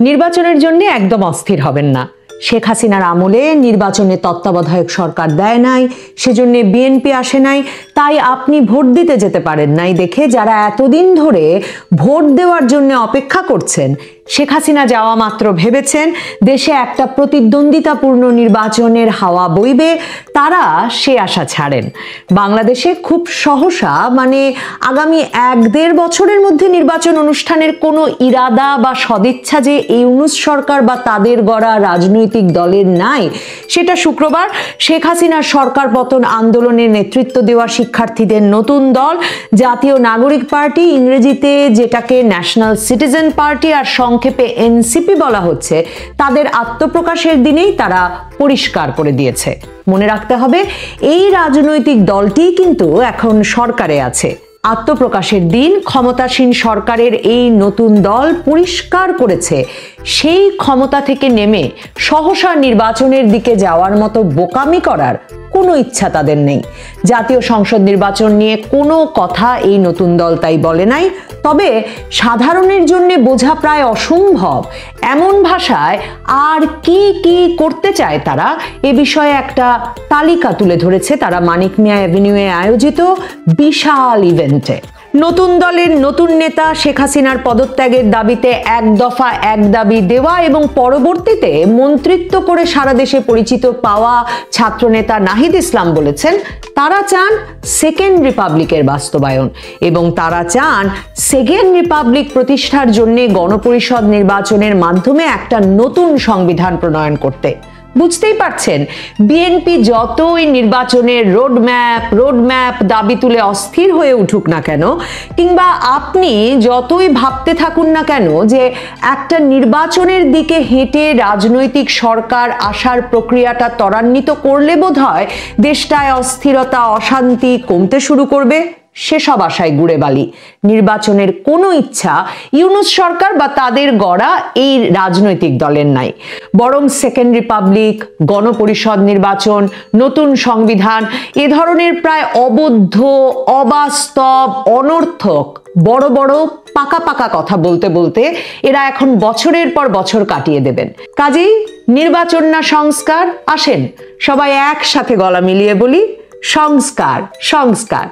নির্বাচনের জন্য একদম অস্থির হবেন না। শেখ হাসিনার আমলে নির্বাচনে তত্ত্বাবধায়ক সরকার দেয় নাই, সেজন্য বিএনপি আসে নাই, তাই আপনি ভোট দিতে যেতে পারেন নাই দেখে যারা এতদিন ধরে ভোট দেওয়ার জন্য অপেক্ষা করছেন, শেখ হাসিনা যাওয়া মাত্র ভেবেছেন দেশে একটা প্রতিদ্বন্দ্বিতাপূর্ণ নির্বাচনের হাওয়া বইবে, তারা সে আশা ছাড়েন। বাংলাদেশে খুব সহসা আগামী 1-1.5 বছরের মধ্যে নির্বাচন অনুষ্ঠানের কোনো ইরাদা বা সদিচ্ছা যে ইউনূস সরকার বা তাদের গড়া রাজনৈতিক দলের নাই, সেটা শুক্রবার শেখ হাসিনার সরকার পতন আন্দোলনে নেতৃত্ব দেওয়া শিক্ষার্থীদের নতুন দল জাতীয় নাগরিক পার্টি, ইংরেজিতে যেটাকে ন্যাশনাল সিটিজেন পার্টি আর সংক্ষেপে এনসিপি বলা হচ্ছে, তাদের আত্মপ্রকাশের দিনেই তারা পরিষ্কার করে দিয়েছে। মনে রাখতে হবে এই রাজনৈতিক দলটি কিন্তু এখন সরকারে আছে। আত্মপ্রকাশের দিন ক্ষমতাসীন সরকারের এই নতুন দল পরিষ্কার করেছে সেই ক্ষমতা থেকে নেমে সহসা নির্বাচনের দিকে যাওয়ার মতো বোকামি করার কোনো ইচ্ছা তাদের নেই। জাতীয় সংসদ নির্বাচন নিয়ে কোনো কথা এই নতুন দল তাই বলে নাই, তবে সাধারণের জন্য বোঝা প্রায় অসম্ভব এমন ভাষায় আর কি কি করতে চায় তারা এ বিষয়ে একটা তালিকা তুলে ধরেছে তারা মানিক মিয়া অ্যাভিনিউয়ে আয়োজিত বিশাল ইভেন্টে। নতুন দলের নতুন নেতা শেখ হাসিনার পদত্যাগের দাবিতে এক দফা এক দাবি দেওয়া এবং পরবর্তীতে মন্ত্রিত্ব করে সারা দেশে পরিচিত পাওয়া ছাত্রনেতা নাহিদ ইসলাম বলেছেন তারা চান সেকেন্ড রিপাবলিকের বাস্তবায়ন এবং তারা চান সেকেন্ড রিপাবলিক প্রতিষ্ঠার জন্য গণপরিষদ নির্বাচনের মাধ্যমে একটা নতুন সংবিধান প্রণয়ন করতে। বুঝতেই পারছেন বিএনপি যতই নির্বাচনের রোডম্যাপ দাবি তুলে অস্থির হয়ে উঠুক না কেন, কিংবা আপনি যতই ভাবতে থাকুন না কেন যে একটা নির্বাচনের দিকে হেঁটে রাজনৈতিক সরকার আসার প্রক্রিয়াটা ত্বরান্বিত করলে বোধহয় দেশটায় অস্থিরতা অশান্তি কমতে শুরু করবে, সেসব আশায় গুড়ে বালি। নির্বাচনের কোনো ইচ্ছা ইউনূস সরকার বা তাদের গড়া এই রাজনৈতিক দলের নাই, বরং সেকেন্ড রিপাবলিক, গণপরিষদ নির্বাচন, নতুন সংবিধান এ ধরনের প্রায় অবদ্ধ, অবাস্তব, অনর্থক বড় বড় পাকা পাকা কথা বলতে বলতে এরা এখন বছরের পর বছর কাটিয়ে দেবেন। কাজেই নির্বাচন না সংস্কার, আসেন সবাই একসাথে গলা মিলিয়ে বলি সংস্কার। সংস্কার।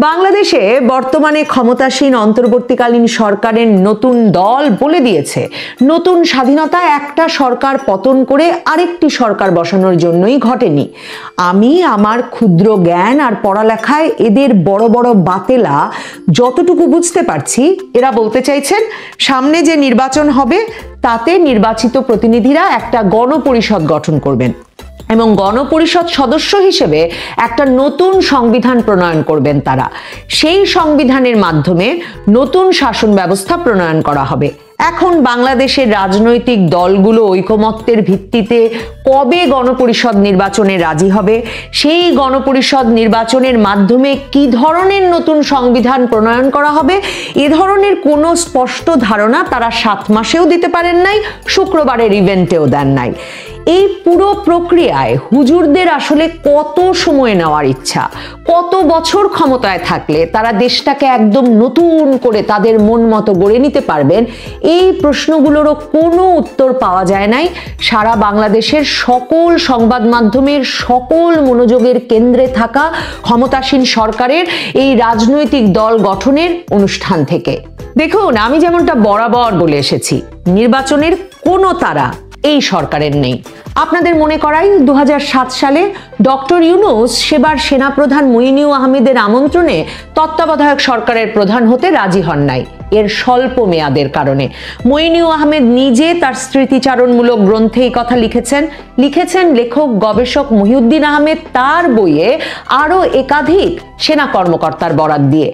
বাংলাদেশে বর্তমানে ক্ষমতাসীন অন্তর্বর্তীকালীন সরকারের নতুন দল বলে দিয়েছে নতুন স্বাধীনতা একটা সরকার পতন করে আরেকটি সরকার বসানোর জন্যই ঘটেনি। আমি আমার ক্ষুদ্র জ্ঞান আর পড়ালেখায় এদের বড় বড় বাতেলা যতটুকু বুঝতে পারছি, এরা বলতে চাইছেন সামনে যে নির্বাচন হবে তাতে নির্বাচিত প্রতিনিধিরা একটা গণপরিষদ গঠন করবেন এবং গণপরিষদ সদস্য হিসেবে একটা নতুন সংবিধান প্রণয়ন করবেন তারা। সেই সংবিধানের মাধ্যমে নতুন শাসন ব্যবস্থা প্রণয়ন করা হবে। এখন বাংলাদেশের রাজনৈতিক দলগুলো ঐকমত্যের ভিত্তিতে কবে গণপরিষদ নির্বাচনে রাজি হবে, সেই গণপরিষদ নির্বাচনের মাধ্যমে কি ধরনের নতুন সংবিধান প্রণয়ন করা হবে, এ ধরনের কোনো স্পষ্ট ধারণা তারা 7 মাসেও দিতে পারেন নাই, শুক্রবারের ইভেন্টেও দেন নাই। এই পুরো প্রক্রিয়ায় হুজুরদের আসলে কত সময় নেওয়ার ইচ্ছা, কত বছর ক্ষমতায় থাকলে তারা দেশটাকে একদম নতুন করে তাদের মন মতো গড়ে নিতে পারবেন, এই প্রশ্নগুলোরও কোনো উত্তর পাওয়া যায় নাই সারা বাংলাদেশের সকল সংবাদ মাধ্যমের সকল মনোযোগের কেন্দ্রে থাকা ক্ষমতাসীন সরকারের এই রাজনৈতিক দল গঠনের অনুষ্ঠান থেকে। দেখুন, আমি যেমনটা বরাবর বলে এসেছি, নির্বাচনের কোনো তাড়া এই সরকারের নেই। আপনাদের মনে করাই 2007 সালে ডক্টর ইউনূস সেবার সেনাপ্রধান মুইনুল আহমেদের আমন্ত্রণে তত্ত্বাবধায়ক সরকারের প্রধান হতে রাজি হন নাই এর স্বল্প মেয়াদের কারণে। মুইনুল আহমেদ নিজে তার স্মৃতিচারণমূলক গ্রন্থে এই কথা লিখেছেন লেখক গবেষক মহিউদ্দিন আহমেদ তার বইয়ে আরো একাধিক সেনা কর্মকর্তার বরাত দিয়ে।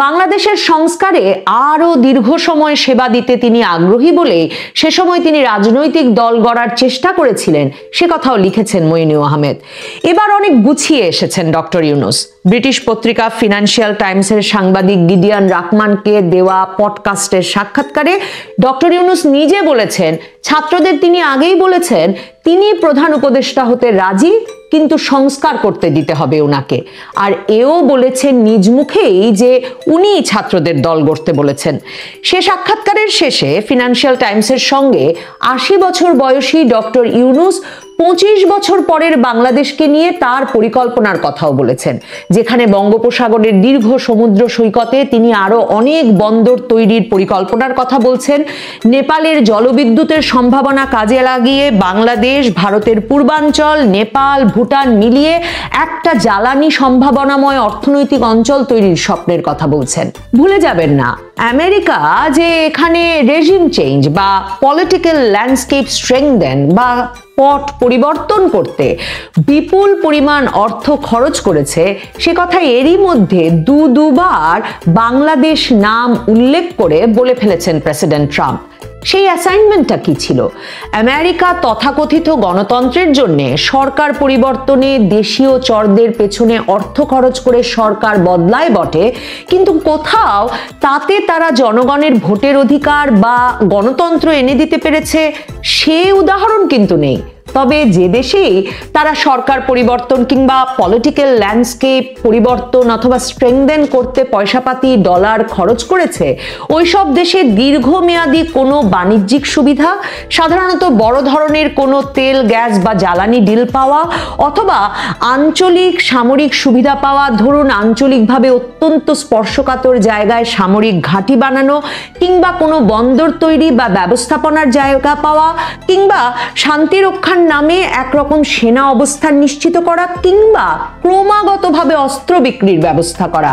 বাংলাদেশের সংস্কারে আরো দীর্ঘ সময় সেবা দিতে তিনি আগ্রহী বলেই সে সময় তিনি রাজনৈতিক দল গড়ার চেষ্টা করেছিলেন, সে কথাও লিখেছেন মইনুল আহমেদ। এবার অনেক গুছিয়ে এসেছেন ডক্টর ইউনূস। ব্রিটিশ পত্রিকা ফিনান্সিয়াল টাইমসের সাংবাদিক গিডিয়ন রাকমানকে দেওয়া পডকাস্টের সাক্ষাৎকারে ডক্টর ইউনূস নিজে বলেছেন ছাত্রদের তিনি আগেই বলেছেন তিনি প্রধান উপদেষ্টা হতে রাজি, কিন্তু সংস্কার করতে দিতে হবে ওনাকে। আর এও বলেছেন নিজ মুখেই যে উনি ছাত্রদের দল গড়তে বলেছেন। সে সাক্ষাৎকারের শেষে ফিনান্সিয়াল টাইমসের সঙ্গে 80 বছর বয়সী ডক্টর ইউনূস 25 বছর পরের বাংলাদেশকে নিয়ে তার পরিকল্পনার কথাও বলেছেন, যেখানে বঙ্গোপসাগরের দীর্ঘ সমুদ্র সৈকতে তিনি আরো অনেক বন্দর তৈরির পরিকল্পনার কথা বলছেন। নেপালের জলবিদ্যুতের সম্ভাবনা কাজে লাগিয়ে বাংলাদেশ, ভারতের পূর্বাঞ্চল, নেপাল, ভুটান মিলিয়ে একটা জ্বালানি সম্ভাবনাময় অর্থনৈতিক অঞ্চল তৈরির স্বপ্নের কথা বলছেন। ভুলে যাবেন না, আমেরিকা যে এখানে রেজিম চেঞ্জ বা পলিটিক্যাল ল্যান্ডস্কেপ স্ট্রেংথেন বা পট পরিবর্তন করতে বিপুল পরিমাণ অর্থ খরচ করেছে, সে কথা এরই মধ্যে দুবার বাংলাদেশ নাম উল্লেখ করে বলে ফেলেছেন প্রেসিডেন্ট ট্রাম্প। সেই অ্যাসাইনমেন্টটা কি ছিল? আমেরিকা তথাকথিত গণতন্ত্রের জন্য সরকার পরিবর্তনে দেশীয় চরদের পেছনে অর্থ খরচ করে সরকার বদলায় বটে, কিন্তু কোথাও তাতে তারা জনগণের ভোটের অধিকার বা গণতন্ত্র এনে দিতে পেরেছে সে উদাহরণ কিন্তু নেই। তবে যে দেশেই তারা সরকার পরিবর্তন কিংবা পলিটিক্যাল ল্যান্ডস্কেপ পরিবর্তন অথবা স্ট্রেংথেন করতে পয়সাপাতি ডলার খরচ করেছে, ওইসব দেশে দীর্ঘমেয়াদী কোনো বাণিজ্যিক সুবিধা, সাধারণত বড় ধরনের কোনো তেল, গ্যাস বা জ্বালানি ডিল পাওয়া অথবা আঞ্চলিক সামরিক সুবিধা পাওয়া, ধরুন আঞ্চলিকভাবে অত্যন্ত স্পর্শকাতর জায়গায় সামরিক ঘাঁটি বানানো কিংবা কোনো বন্দর তৈরি বা ব্যবস্থাপনার জায়গা পাওয়া কিংবা শান্তি রক্ষার নামে একরকম সেনা অবস্থান নিশ্চিত করা কিংবা ক্রমাগতভাবে অস্ত্র বিক্রির ব্যবস্থা করা,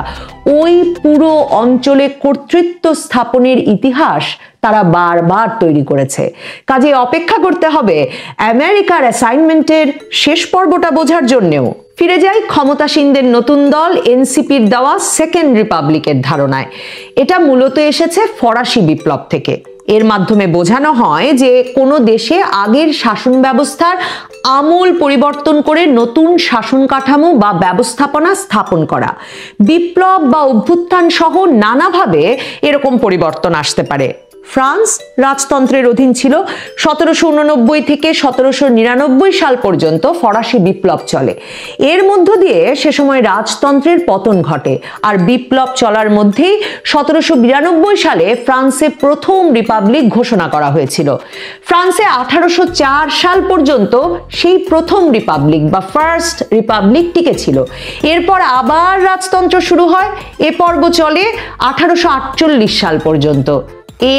ওই পুরো অঞ্চলে কর্তৃত্ব স্থাপনের ইতিহাস তারা বারবার তৈরি করেছে। কাজে অপেক্ষা করতে হবে আমেরিকার অ্যাসাইনমেন্টের শেষ পর্বটা বোঝার জন্যেও। ফিরে যাই ক্ষমতাসীনদের নতুন দল এনসিপির দেওয়া সেকেন্ড রিপাবলিকের ধারণায়। এটা মূলত এসেছে ফরাসি বিপ্লব থেকে। এর মাধ্যমে বোঝানো হয় যে কোনো দেশে আগের শাসন ব্যবস্থার আমূল পরিবর্তন করে নতুন শাসন কাঠামো বা ব্যবস্থাপনা স্থাপন করা। বিপ্লব বা অভ্যুত্থান সহ নানাভাবে এরকম পরিবর্তন আসতে পারে। ফ্রান্স রাজতন্ত্রের অধীন ছিল। 1789 থেকে 1799 সাল পর্যন্ত ফরাসি বিপ্লব চলে। এর মধ্য দিয়ে সে সময় রাজতন্ত্রের পতন ঘটে। আর বিপ্লব চলার মধ্যেই 1792 সালে ফ্রান্সে প্রথম রিপাবলিক ঘোষণা করা হয়েছিল। ফ্রান্সে 1804 সাল পর্যন্ত সেই প্রথম রিপাবলিক বা ফার্স্ট রিপাবলিক টিকেছিল। এরপর আবার রাজতন্ত্র শুরু হয়। এ পর্ব চলে 1848 সাল পর্যন্ত।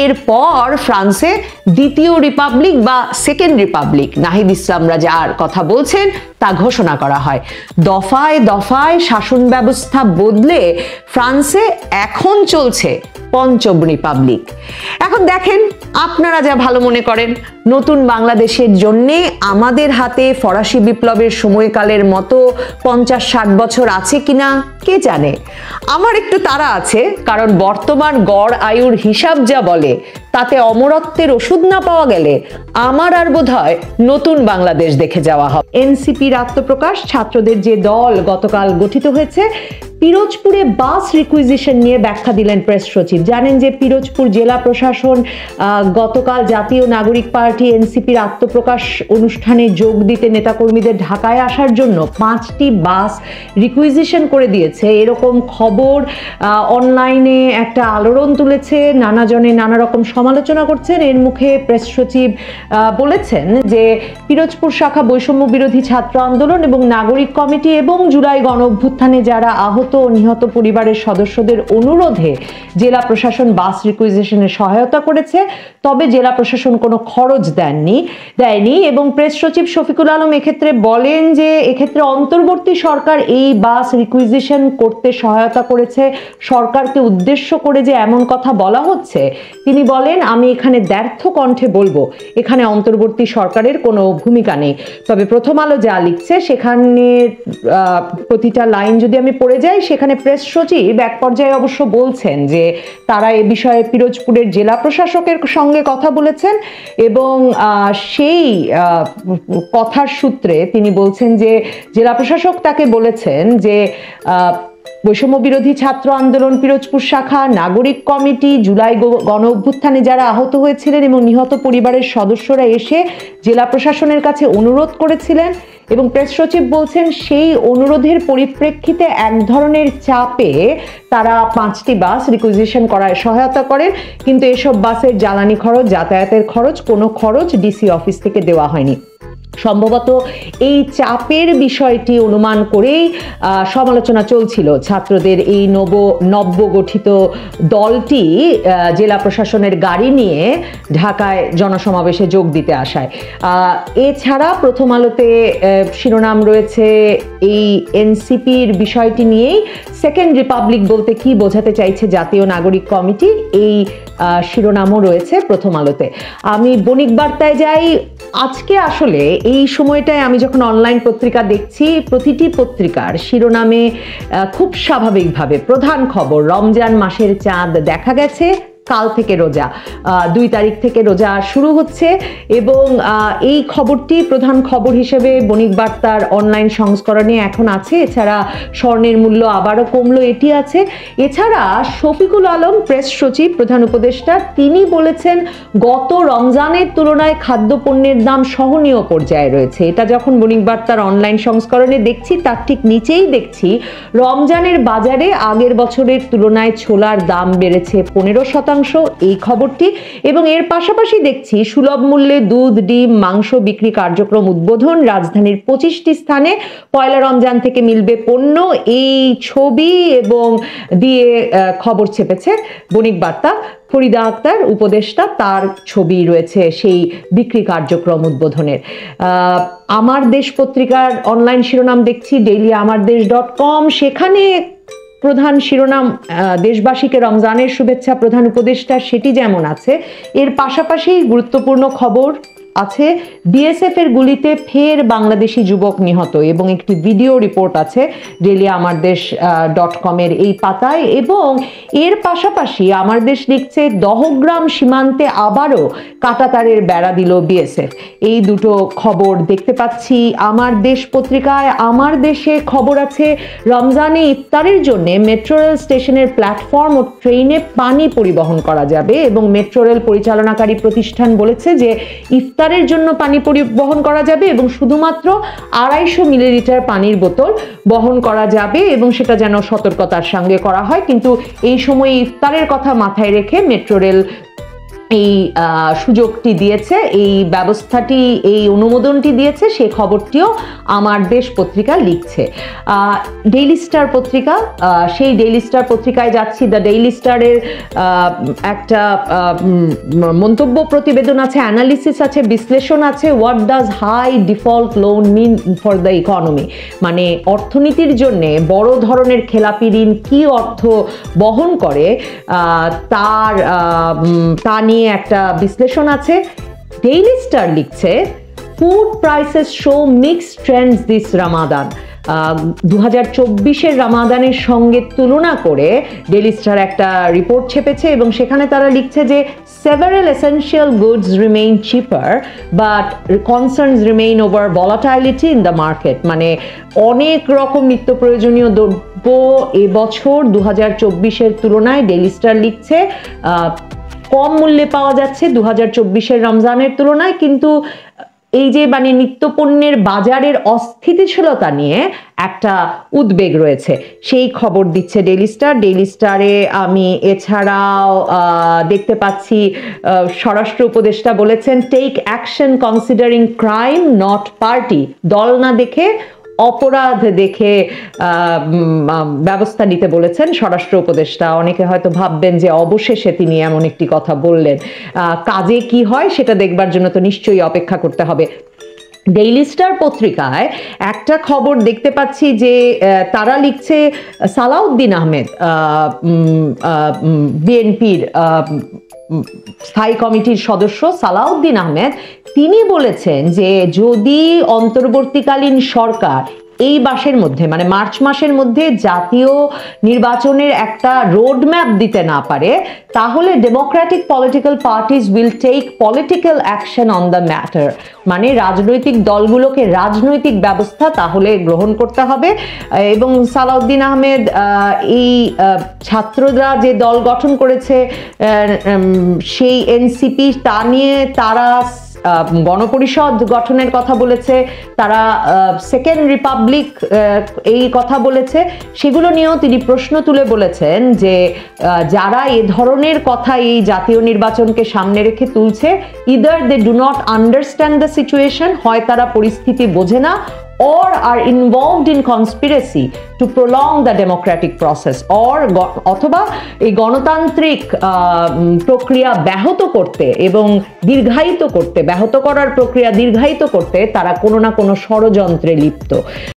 এরপর ফ্রান্সে দ্বিতীয় রিপাবলিক বা সেকেন্ড রিপাবলিক, নাহিদ ইসলামরা যার কথা বলছেন, তা ঘোষণা করা হয়। দফায় দফায় শাসন ব্যবস্থা বদলে ফ্রান্সে এখন চলছে পঞ্চম রিপাবলিক। এখন দেখেন আপনারা যা ভালো মনে করেন। নতুন বাংলাদেশের জন্যে আমাদের হাতে ফরাসি বিপ্লবের সময়কালের মতো 50-60 বছর আছে কিনা কে জানে। আমার একটু তাড়া আছে, কারণ বর্তমান গড় আয়ুর হিসাব যা বলে তাতে অমরত্বের ওষুধ না পাওয়া গেলে আমার আর বোধহয় নতুন বাংলাদেশ দেখে যাওয়া হবে। এনসিপির আত্মপ্রকাশ, ছাত্রদের যে দল গতকাল গঠিত হয়েছে। পিরোজপুরে বাস রিকুইজিশন নিয়ে ব্যাখ্যা দিলেন প্রেস সচিব। জানেন যে পিরোজপুর জেলা প্রশাসন গতকাল জাতীয় নাগরিক পার্টি এনসিপির আত্মপ্রকাশ অনুষ্ঠানে যোগ দিতে নেতাকর্মীদের ঢাকায় আসার জন্য 5টি বাস রিকুইজিশন করে দিয়েছে, এরকম খবর অনলাইনে একটা আলোড়ন তুলেছে। নানাজনে নানা রকম সমালোচনা করছেন। এর মুখে প্রেস সচিব বলেছেন যে পিরোজপুর শাখা বৈষম্য বিরোধী ছাত্র আন্দোলন এবং নাগরিক কমিটি এবং জুলাই গণ অভ্যুত্থানে যারা আহত ও নিহত পরিবারের সদস্যদের অনুরোধে জেলা প্রশাসন বাস রিকুইজিশনের সহায়তা করেছে, তবে জেলা প্রশাসন কোনো খরচ দেয়নি। এবং প্রেস সচিব শফিকুল আলম এক্ষেত্রে বলেন যে এক্ষেত্রে অন্তর্বর্তী সরকার এই বাস রিকুইজিশন করতে সহায়তা করেছে। সরকারকে উদ্দেশ্য করে যে এমন কথা বলা হচ্ছে, তিনি বলেন, আমি এখানে দ্ব্যর্থ কণ্ঠে বলবো, এখানে অন্তর্বর্তী সরকারের কোনো ভূমিকা নেই। তবে প্রথম আলো যা লিখছে সেখানে প্রতিটা লাইন যদি আমি পড়ে যাই, সেখানে প্রেস সচিব এক পর্যায়ে অবশ্য বলছেন যে তারা এ বিষয়ে পিরোজপুরের জেলা প্রশাসকের সঙ্গে কথা বলেছেন এবং সেই কথার সূত্রে তিনি বলছেন যে জেলা প্রশাসক তাকে বলেছেন যে বৈষম্য বিরোধী ছাত্র আন্দোলন পিরোজপুর শাখা, নাগরিক কমিটি, জুলাই গণ অভ্যুত্থানে যারা আহত হয়েছিলেন এবং নিহত পরিবারের সদস্যরা এসে জেলা প্রশাসনের কাছে অনুরোধ করেছিলেন এবং প্রেস সচিব বলছেন সেই অনুরোধের পরিপ্রেক্ষিতে এক ধরনের চাপে তারা 5টি বাস রিকুইজিশন করায় সহায়তা করেন, কিন্তু এসব বাসের জ্বালানি খরচ, যাতায়াতের খরচ, কোনো খরচ ডিসি অফিস থেকে দেওয়া হয়নি। সম্ভবত এই চাপের বিষয়টি অনুমান করেই সমালোচনা চলছিল ছাত্রদের এই নবগঠিত দলটি জেলা প্রশাসনের গাড়ি নিয়ে ঢাকায় জনসমাবেশে যোগ দিতে আসায়। এছাড়া প্রথম আলোতে শিরোনাম রয়েছে এই এনসিপির বিষয়টি নিয়েই, সেকেন্ড রিপাবলিক বলতে কি বোঝাতে চাইছে জাতীয় নাগরিক কমিটি, এই শিরোনামও রয়েছে প্রথম আলোতে। আমি বণিক বার্তায় যাই। আজকে আসলে এই সময়টায় আমি যখন অনলাইন পত্রিকা দেখছি, প্রতিটি পত্রিকার শিরোনামে খুব স্বাভাবিকভাবে প্রধান খবর রমজান মাসের চাঁদ দেখা গেছে, কাল থেকে রোজা, 2 তারিখ থেকে রোজা শুরু হচ্ছে এবং এই খবরটি প্রধান খবর হিসেবে বণিক বার্তার অনলাইন সংস্করণে এখন আছে। এছাড়া স্বর্ণের মূল্য আবারও কমলো, এটি আছে। এছাড়া শফিকুল আলম প্রেস সচিব, প্রধান উপদেষ্টা, তিনি বলেছেন গত রমজানের তুলনায় খাদ্যপণ্যের দাম সহনীয় পর্যায়ে রয়েছে। এটা যখন বণিক বার্তার অনলাইন সংস্করণে দেখছি, তার ঠিক নিচেই দেখছি রমজানের বাজারে আগের বছরের তুলনায় ছোলার দাম বেড়েছে 15%, এই খবরটি। এবং এর পাশাপাশি দেখছি সুলভ মূল্যে দুধ, ডিম, মাংস বিক্রি কার্যক্রম উদ্বোধন, রাজধানীর 25টি স্থানে পয়লা রমজান থেকে মিলবে পণ্য, এই ছবি এবং দিয়ে খবর ছেপেছে বণিক বার্তা। ফরিদা আক্তার উপদেষ্টা, তার ছবি রয়েছে সেই বিক্রি কার্যক্রম উদ্বোধনের। আমার দেশ পত্রিকার অনলাইন শিরোনাম দেখছি ডেইলি আমারদেশ.com, সেখানে প্রধান শিরোনাম দেশবাসীকে রমজানের শুভেচ্ছা প্রধান উপদেষ্টা, সেটি যেমন আছে, এর পাশাপাশি গুরুত্বপূর্ণ খবর আছে বিএসএফ এর গুলিতে ফের বাংলাদেশি যুবক নিহত এবং একটি ভিডিও রিপোর্ট আছে ডেইলি আমারদেশ.com এর এই পাতায়। এবং এর পাশাপাশি আমার দেশ লিখছে দহগ্রাম সীমান্তে আবারও কাঁটাতারের বেড়া দিল বিএসএফ। এই দুটো খবর দেখতে পাচ্ছি আমার দেশ পত্রিকায়। আমার দেশে খবর আছে রমজানে ইফতারের জন্য মেট্রো রেল স্টেশনের প্ল্যাটফর্ম ও ট্রেনে পানি পরিবহন করা যাবে এবং মেট্রো রেল পরিচালনাকারী প্রতিষ্ঠান বলেছে যে ইফতারের জন্য পানি পরিবহন করা যাবে এবং শুধুমাত্র 250 মিলিলিটার পানির বোতল বহন করা যাবে এবং সেটা যেন সতর্কতার সঙ্গে করা হয়। কিন্তু এই সময় ইফতারের কথা মাথায় রেখে মেট্রো রেল এই সুযোগটি দিয়েছে, এই ব্যবস্থাটি, এই অনুমোদনটি দিয়েছে, সেই খবরটিও আমার দেশ পত্রিকা লিখছে। ডেইলি স্টার পত্রিকা, সেই ডেইলি স্টার পত্রিকায় যাচ্ছি। দ্য ডেইলি স্টারের একটা মন্তব্য প্রতিবেদন আছে, অ্যানালিসিস আছে, বিশ্লেষণ আছে। What does high default loan mean for the economy, মানে অর্থনীতির জন্য বড় ধরনের খেলাপি ঋণ কি অর্থ বহন করে তা নিয়ে একটা বিশ্লেষণ আছে। ডেইলি স্টার লিখছে food prices show mixed trends this Ramadan. 2024-এর রামাদানের সঙ্গে তুলনা করে ডেইলি স্টার একটা রিপোর্ট ছেপেছে এবং সেখানে তারা লিখছে যে several essential goods remain cheaper but concerns remain over volatility in the market, মানে অনেক রকম নিত্য প্রয়োজনীয় দ্রব্য এবছর 2024-এর তুলনায় ডেইলি স্টার লিখছে কম মূল্যে পাওয়া যাচ্ছে 2024-এর রমজানের তুলনায়। কিন্তু এই যে মানে নিত্যপণ্যের বাজারের অস্থিতিশীলতা নিয়ে একটা উদ্বেগ রয়েছে, সেই খবর দিচ্ছে ডেইলি স্টার। ডেইলি স্টারে আমি এছাড়াও দেখতে পাচ্ছি স্বরাষ্ট্র উপদেষ্টা বলেছেন take action considering crime not party, দল না দেখে অপরাধ দেখে ব্যবস্থা নিতে বলেছেন স্বরাষ্ট্র উপদেষ্টা। অনেকে হয়তো ভাববেন যে অবশেষে তিনি এমন একটি কথা বললেন, কাজে কি হয় সেটা দেখবার জন্য তো নিশ্চয়ই অপেক্ষা করতে হবে। ডেইলি স্টার পত্রিকায় একটা খবর দেখতে পাচ্ছি যে তারা লিখছে সালাউদ্দিন আহমেদ, বিএনপির স্থায়ী কমিটির সদস্য সালাউদ্দিন আহমেদ, তিনি বলেছেন যে যদি অন্তর্বর্তীকালীন সরকার এই মাসের মধ্যে মানে মার্চ মাসের মধ্যে জাতীয় নির্বাচনের একটা রোড ম্যাপ দিতে না পারে, তাহলে democratic political parties will take political action on the matter. মানে রাজনৈতিক দলগুলোকে রাজনৈতিক ব্যবস্থা তাহলে গ্রহণ করতে হবে। এবং সালাউদ্দিন আহমেদ এই ছাত্ররা যে দল গঠন করেছে সেই এনসিপি, তা নিয়ে তারা গণপরিষদ গঠনের কথা বলেছে, তারা সেকেন্ড রিপাবলিক এই কথা বলেছে। সেগুলো নিয়েও তিনি প্রশ্ন তুলে বলেছেন যে যারা এ ধরনের কথা এই জাতীয় নির্বাচনকে সামনে রেখে তুলছে, either they do not understand the situation, হয় তারা পরিস্থিতি বোঝে না, or are involved in conspiracy to prolong the democratic process, or অথবা এই গণতান্ত্রিক প্রক্রিয়া ব্যাহত করতে এবং দীর্ঘায়িত করতে, ব্যাহত করার প্রক্রিয়া দীর্ঘায়িত করতে তারা কোনো না কোনো ষড়যন্ত্রে লিপ্ত।